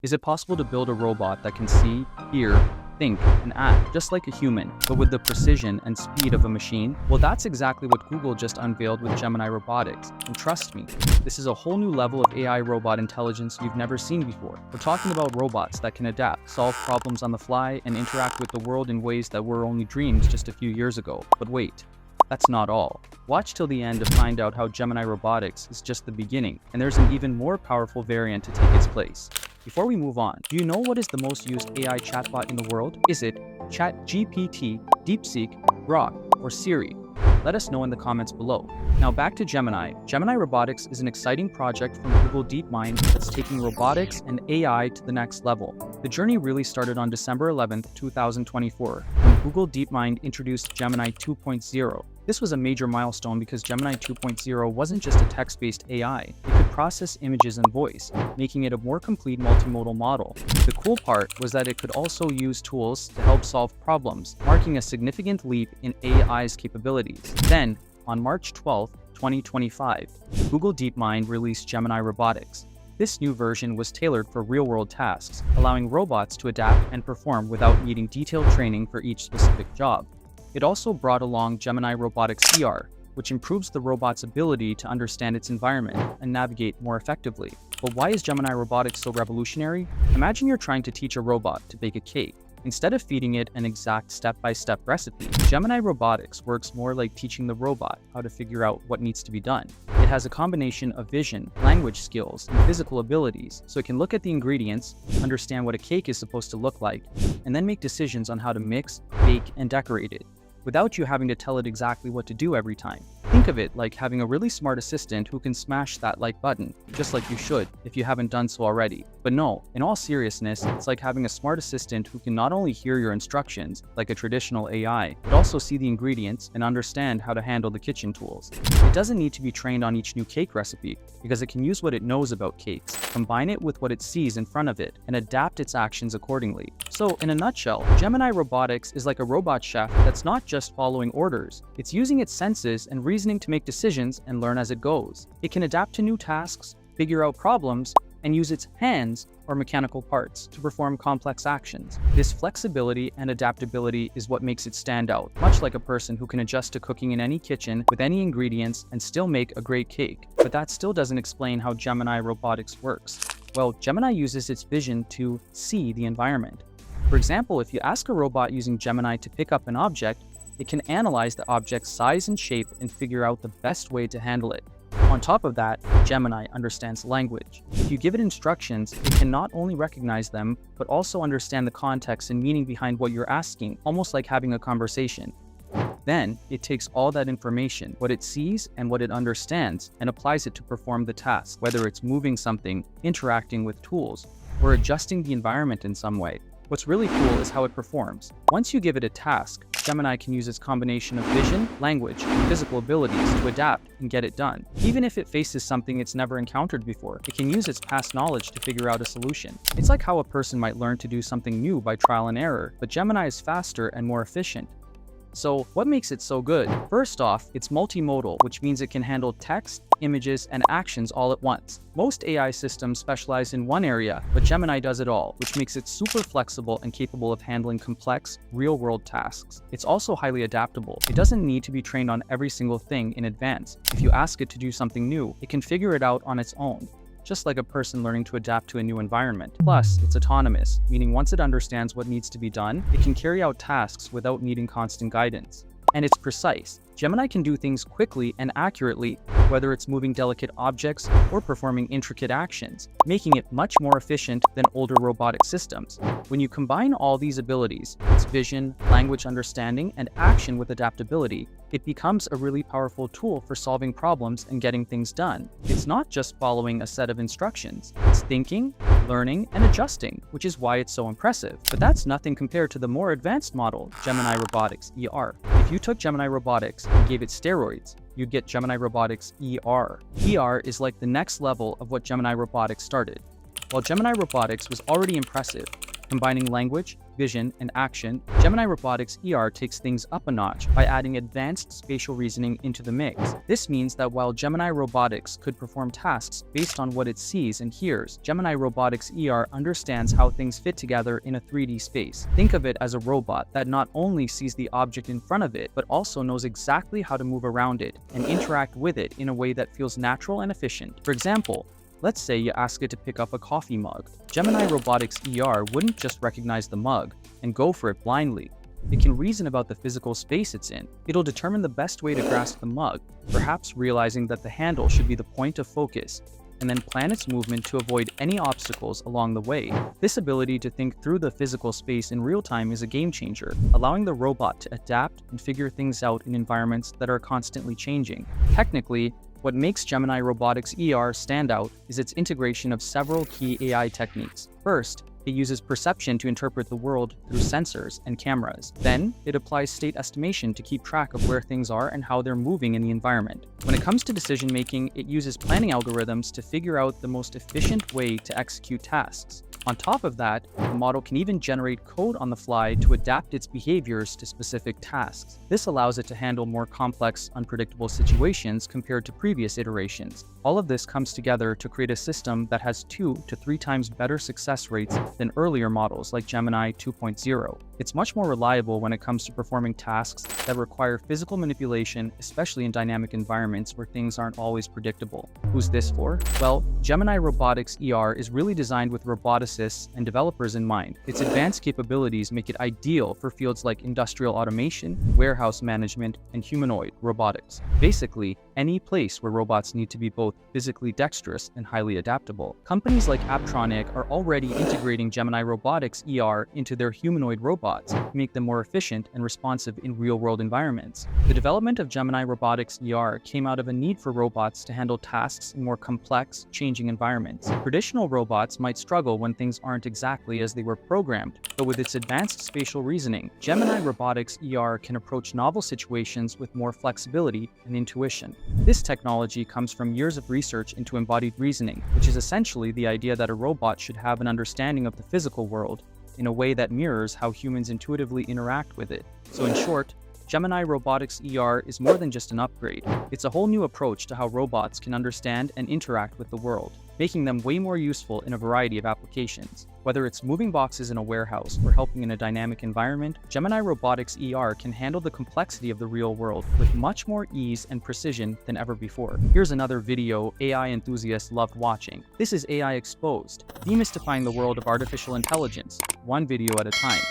Is it possible to build a robot that can see, hear, think, and act just like a human, but with the precision and speed of a machine? Well, that's exactly what Google just unveiled with Gemini Robotics. And trust me, this is a whole new level of AI robot intelligence you've never seen before. We're talking about robots that can adapt, solve problems on the fly, and interact with the world in ways that were only dreams just a few years ago. But wait, that's not all. Watch till the end to find out how Gemini Robotics is just the beginning, and there's an even more powerful variant to take its place. Before we move on, do you know what is the most used AI chatbot in the world? Is it ChatGPT, DeepSeek, Grok, or Siri? Let us know in the comments below. Now back to Gemini. Gemini Robotics is an exciting project from Google DeepMind that's taking robotics and AI to the next level. The journey really started on December 11, 2024, when Google DeepMind introduced Gemini 2.0. This was a major milestone because Gemini 2.0 wasn't just a text-based AI. It could process images and voice, making it a more complete multimodal model. The cool part was that it could also use tools to help solve problems, marking a significant leap in AI's capabilities. Then, on March 12, 2025, Google DeepMind released Gemini Robotics. This new version was tailored for real-world tasks, allowing robots to adapt and perform without needing detailed training for each specific job. It also brought along Gemini Robotics ER, which improves the robot's ability to understand its environment and navigate more effectively. But why is Gemini Robotics so revolutionary? Imagine you're trying to teach a robot to bake a cake. Instead of feeding it an exact step-by-step recipe, Gemini Robotics works more like teaching the robot how to figure out what needs to be done. It has a combination of vision, language skills, and physical abilities, so it can look at the ingredients, understand what a cake is supposed to look like, and then make decisions on how to mix, bake, and decorate it, without you having to tell it exactly what to do every time. Think of it like having a really smart assistant who can smash that like button, just like you should if you haven't done so already. But no, in all seriousness, it's like having a smart assistant who can not only hear your instructions, like a traditional AI, but also see the ingredients and understand how to handle the kitchen tools. It doesn't need to be trained on each new cake recipe, because it can use what it knows about cakes, combine it with what it sees in front of it, and adapt its actions accordingly. So, in a nutshell, Gemini Robotics is like a robot chef that's not just following orders. It's using its senses and reasoning to make decisions and learn as it goes. It can adapt to new tasks, figure out problems, and use its hands or mechanical parts to perform complex actions. This flexibility and adaptability is what makes it stand out, much like a person who can adjust to cooking in any kitchen with any ingredients and still make a great cake. But that still doesn't explain how Gemini Robotics works. Well, Gemini uses its vision to see the environment. For example, if you ask a robot using Gemini to pick up an object, it can analyze the object's size and shape and figure out the best way to handle it. On top of that, Gemini understands language. If you give it instructions, it can not only recognize them, but also understand the context and meaning behind what you're asking, almost like having a conversation. Then, it takes all that information, what it sees and what it understands, and applies it to perform the task, whether it's moving something, interacting with tools, or adjusting the environment in some way. What's really cool is how it performs. Once you give it a task, Gemini can use its combination of vision, language, and physical abilities to adapt and get it done. Even if it faces something it's never encountered before, it can use its past knowledge to figure out a solution. It's like how a person might learn to do something new by trial and error, but Gemini is faster and more efficient. So, what makes it so good? First off, it's multimodal, which means it can handle text, images, and actions all at once. Most AI systems specialize in one area, but Gemini does it all, which makes it super flexible and capable of handling complex, real-world tasks. It's also highly adaptable. It doesn't need to be trained on every single thing in advance. If you ask it to do something new, it can figure it out on its own, just like a person learning to adapt to a new environment. Plus, it's autonomous, meaning once it understands what needs to be done, it can carry out tasks without needing constant guidance. And it's precise. Gemini can do things quickly and accurately, whether it's moving delicate objects or performing intricate actions, making it much more efficient than older robotic systems. When you combine all these abilities, its vision, language understanding, and action with adaptability, it becomes a really powerful tool for solving problems and getting things done. It's not just following a set of instructions. It's thinking, learning, and adjusting, which is why it's so impressive. But that's nothing compared to the more advanced model, Gemini Robotics ER. If you took Gemini Robotics and gave it steroids, you'd get Gemini Robotics ER. ER is like the next level of what Gemini Robotics started. While Gemini Robotics was already impressive, combining language, vision, and action, Gemini Robotics ER takes things up a notch by adding advanced spatial reasoning into the mix. This means that while Gemini Robotics could perform tasks based on what it sees and hears, Gemini Robotics ER understands how things fit together in a 3D space. Think of it as a robot that not only sees the object in front of it, but also knows exactly how to move around it and interact with it in a way that feels natural and efficient. For example, let's say you ask it to pick up a coffee mug. Gemini Robotics ER wouldn't just recognize the mug and go for it blindly. It can reason about the physical space it's in. It'll determine the best way to grasp the mug, perhaps realizing that the handle should be the point of focus, and then plan its movement to avoid any obstacles along the way. This ability to think through the physical space in real time is a game changer, allowing the robot to adapt and figure things out in environments that are constantly changing. Technically, what makes Gemini Robotics ER stand out is its integration of several key AI techniques. First, it uses perception to interpret the world through sensors and cameras. Then, it applies state estimation to keep track of where things are and how they're moving in the environment. When it comes to decision making, it uses planning algorithms to figure out the most efficient way to execute tasks. On top of that, the model can even generate code on the fly to adapt its behaviors to specific tasks. This allows it to handle more complex, unpredictable situations compared to previous iterations. All of this comes together to create a system that has 2 to 3 times better success rates than earlier models like Gemini 2.0. It's much more reliable when it comes to performing tasks that require physical manipulation, especially in dynamic environments where things aren't always predictable. Who's this for? Well, Gemini Robotics ER is really designed with roboticists and developers in mind. Its advanced capabilities make it ideal for fields like industrial automation, warehouse management, and humanoid robotics. Basically, any place where robots need to be both physically dexterous and highly adaptable. Companies like Apptronik are already integrating Gemini Robotics ER into their humanoid robots to make them more efficient and responsive in real-world environments. The development of Gemini Robotics ER came out of a need for robots to handle tasks in more complex, changing environments. Traditional robots might struggle when things aren't exactly as they were programmed, but with its advanced spatial reasoning, Gemini Robotics ER can approach novel situations with more flexibility and intuition. This technology comes from years of research into embodied reasoning, which is essentially the idea that a robot should have an understanding of the physical world in a way that mirrors how humans intuitively interact with it. So in short, Gemini Robotics ER is more than just an upgrade. It's a whole new approach to how robots can understand and interact with the world, making them way more useful in a variety of applications. Whether it's moving boxes in a warehouse or helping in a dynamic environment, Gemini Robotics ER can handle the complexity of the real world with much more ease and precision than ever before. Here's another video AI enthusiasts loved watching. This is AI Exposed, demystifying the world of artificial intelligence, one video at a time.